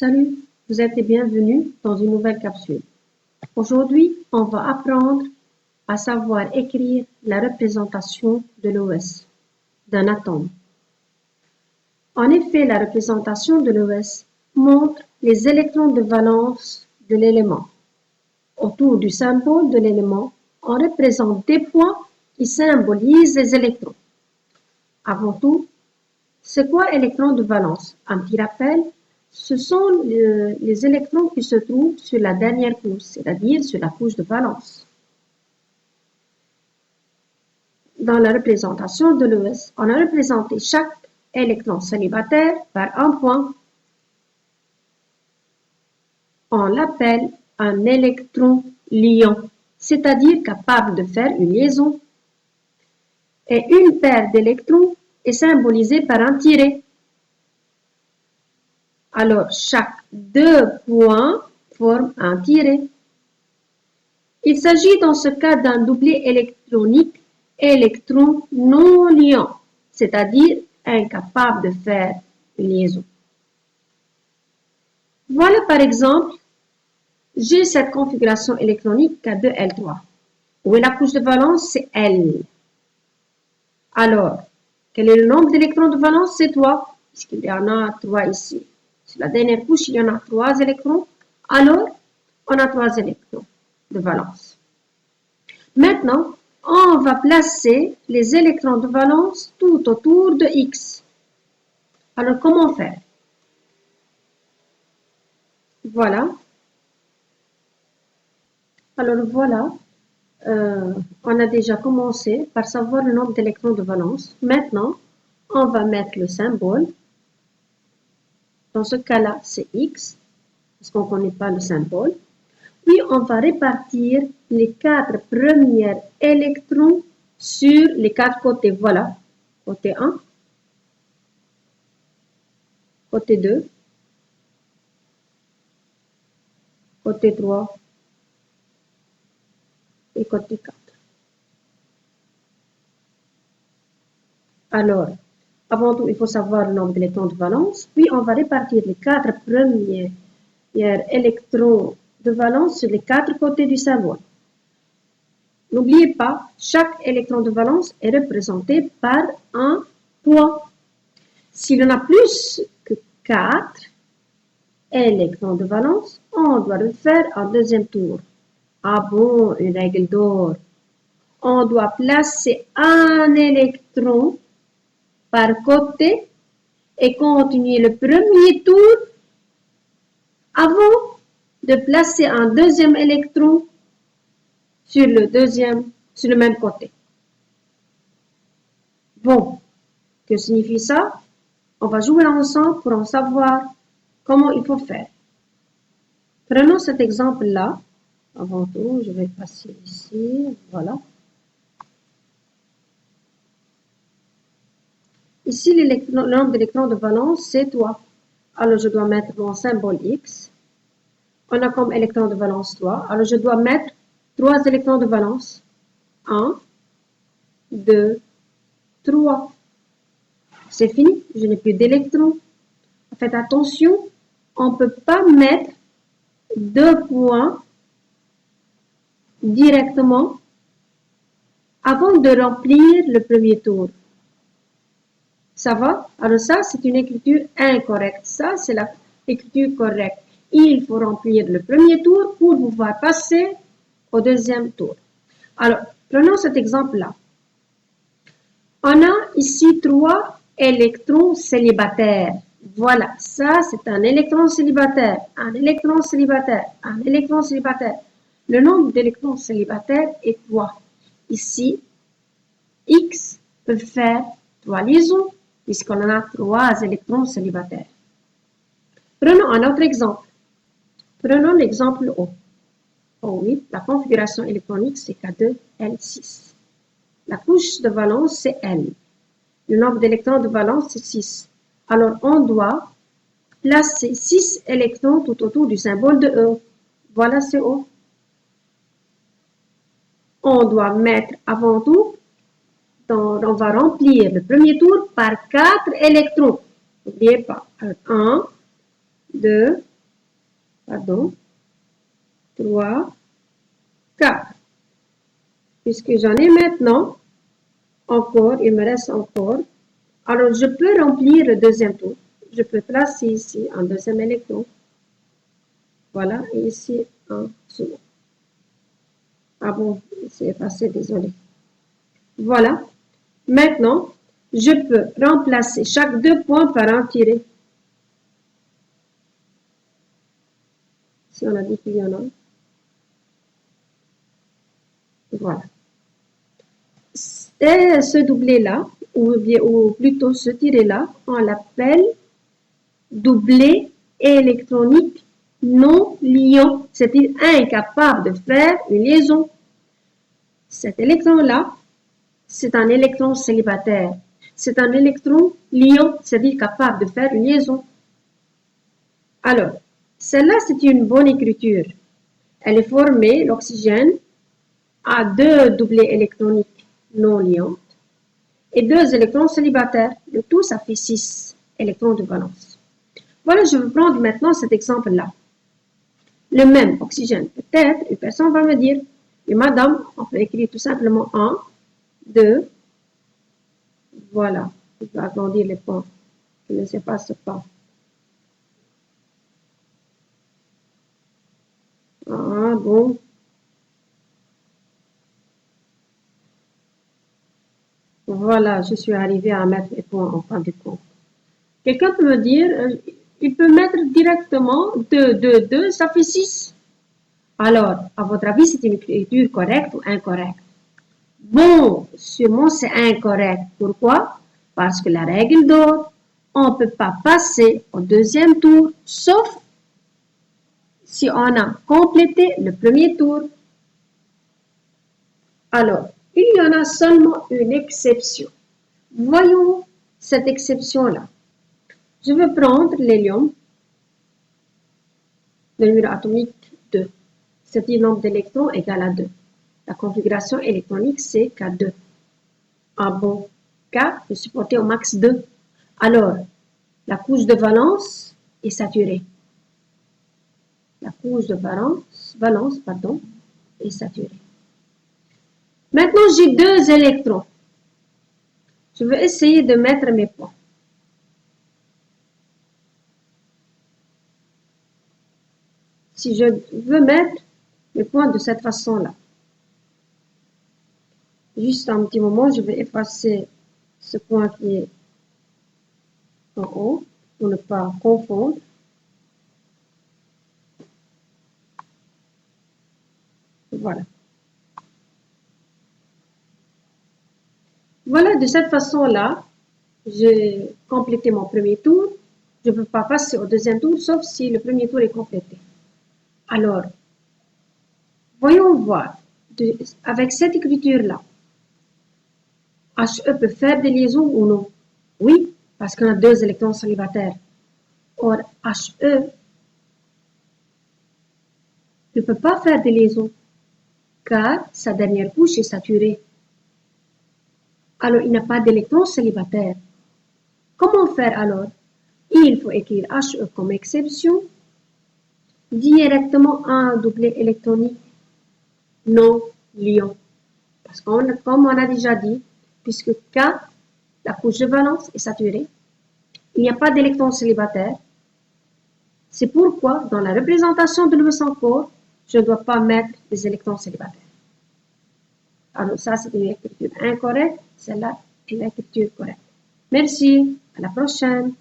Salut, vous êtes les bienvenus dans une nouvelle capsule. Aujourd'hui, on va apprendre à savoir écrire la représentation de l'OS d'un atome. En effet, la représentation de l'OS montre les électrons de valence de l'élément. Autour du symbole de l'élément, on représente des points qui symbolisent les électrons. Avant tout, c'est quoi électron de valence? Un petit rappel. Ce sont les électrons qui se trouvent sur la dernière couche, c'est-à-dire sur la couche de valence. Dans la représentation de l'ES, on a représenté chaque électron célibataire par un point. On l'appelle un électron liant, c'est-à-dire capable de faire une liaison. Et une paire d'électrons est symbolisée par un tiret. Alors, chaque deux points forment un tiret. Il s'agit dans ce cas d'un doublet électronique électron non liant, c'est-à-dire incapable de faire une liaison. Voilà par exemple, j'ai cette configuration électronique K2L3, où est la couche de valence, c'est L. Alors, quel est le nombre d'électrons de valence? C'est 3, puisqu'il y en a 3 ici. Sur la dernière couche, il y en a 3 électrons. Alors, on a 3 électrons de valence. Maintenant, on va placer les électrons de valence tout autour de X. Alors, comment faire? Voilà. Alors, voilà. On a déjà commencé par savoir le nombre d'électrons de valence. Maintenant, on va mettre le symbole. Dans ce cas-là, c'est X, parce qu'on ne connaît pas le symbole. Puis, on va répartir les 4 premiers électrons sur les 4 côtés. Voilà, côté 1, côté 2, côté 3 et côté 4. Alors, avant tout, il faut savoir le nombre d'électrons de valence. Puis, on va répartir les 4 premiers électrons de valence sur les 4 côtés du symbole. N'oubliez pas, chaque électron de valence est représenté par un point. S'il y en a plus que 4 électrons de valence, on doit le faire en deuxième tour. Ah bon, une règle d'or. On doit placer un électron par côté et continuer le premier tour avant de placer un deuxième électron sur le même côté. Bon, que signifie ça? On va jouer ensemble pour en savoir comment il faut faire. Prenons cet exemple-là. Avant tout, je vais passer ici. Voilà. Ici, le nombre d'électrons de valence, c'est 3. Alors, je dois mettre mon symbole X. On a comme électron de valence 3. Alors, je dois mettre 3 électrons de valence. 1, 2, 3. C'est fini, je n'ai plus d'électrons. Faites attention, on ne peut pas mettre 2 points directement avant de remplir le premier tour. Ça va? Alors ça, c'est une écriture incorrecte. Ça, c'est l'écriture correcte. Il faut remplir le premier tour pour pouvoir passer au deuxième tour. Alors, prenons cet exemple-là. On a ici 3 électrons célibataires. Voilà, ça, c'est un électron célibataire, un électron célibataire, un électron célibataire. Le nombre d'électrons célibataires est 3. Ici, X peut faire 3 liaisons, puisqu'on en a 3 électrons célibataires. Prenons un autre exemple. Prenons l'exemple O. O8, la configuration électronique, c'est K2L6. La couche de valence, c'est L. Le nombre d'électrons de valence, c'est 6. Alors, on doit placer 6 électrons tout autour du symbole de E. Voilà, c'est O. On doit mettre avant tout, on va remplir le premier tour par 4 électrons. N'oubliez pas. 1, 2, pardon, 3, 4. Puisque j'en ai maintenant, encore, il me reste encore. Alors, je peux remplir le deuxième tour. Je peux placer ici un deuxième électron. Voilà, et ici un second. Ah bon, c'est effacé, désolé. Voilà. Maintenant, je peux remplacer chaque 2 points par un tiré. Si on a dit qu'il y en a. Voilà. Et ce doublé-là, ou plutôt ce tiré-là, on l'appelle doublé électronique non liant, c'est-à-dire incapable de faire une liaison. Cet électron-là, c'est un électron célibataire. C'est un électron liant, c'est-à-dire capable de faire une liaison. Alors, celle-là, c'est une bonne écriture. Elle est formée, l'oxygène, à 2 doublés électroniques non liantes et 2 électrons célibataires. Le tout, ça fait 6 électrons de valence. Voilà, je vais prendre maintenant cet exemple-là. Le même oxygène. Peut-être, une personne va me dire, et madame, on peut écrire tout simplement 1, 2, voilà. Je vais agrandir les points, qui ne s'effacent pas. Ah, bon. Voilà, je suis arrivée à mettre les points en fin de compte. Quelqu'un peut me dire, il peut mettre directement 2, 2, 2, ça fait 6. Alors, à votre avis, c'est une écriture correcte ou incorrecte? Bon, sûrement c'est incorrect. Pourquoi? Parce que la règle d'or, on ne peut pas passer au deuxième tour, sauf si on a complété le premier tour. Alors, il y en a seulement une exception. Voyons cette exception-là. Je vais prendre l'hélium, le numéro atomique 2, c'est-à-dire nombre d'électrons égal à 2. La configuration électronique, c'est K2. Ah bon, K est supporté au max 2. Alors, la couche de valence est saturée. La couche de valence est saturée. Maintenant, j'ai 2 électrons. Je vais essayer de mettre mes points. Si je veux mettre mes points de cette façon-là, juste un petit moment, je vais effacer ce point qui est en haut pour ne pas confondre. Voilà. Voilà, de cette façon-là, j'ai complété mon premier tour. Je ne peux pas passer au deuxième tour, sauf si le premier tour est complété. Alors, voyons voir, avec cette écriture-là, HE peut faire des liaisons ou non? Oui, parce qu'on a 2 électrons célibataires. Or, HE ne peut pas faire des liaisons, car sa dernière couche est saturée. Alors, il n'a pas d'électrons célibataires. Comment faire alors? Il faut écrire HE comme exception, directement un doublé électronique non liant. Parce que, comme on a déjà dit, puisque K, la couche de valence, est saturée, il n'y a pas d'électrons célibataires. C'est pourquoi, dans la représentation de Lewis en corps, je ne dois pas mettre des électrons célibataires. Alors ça, c'est une écriture incorrecte. Celle-là est une écriture correcte. Merci. À la prochaine.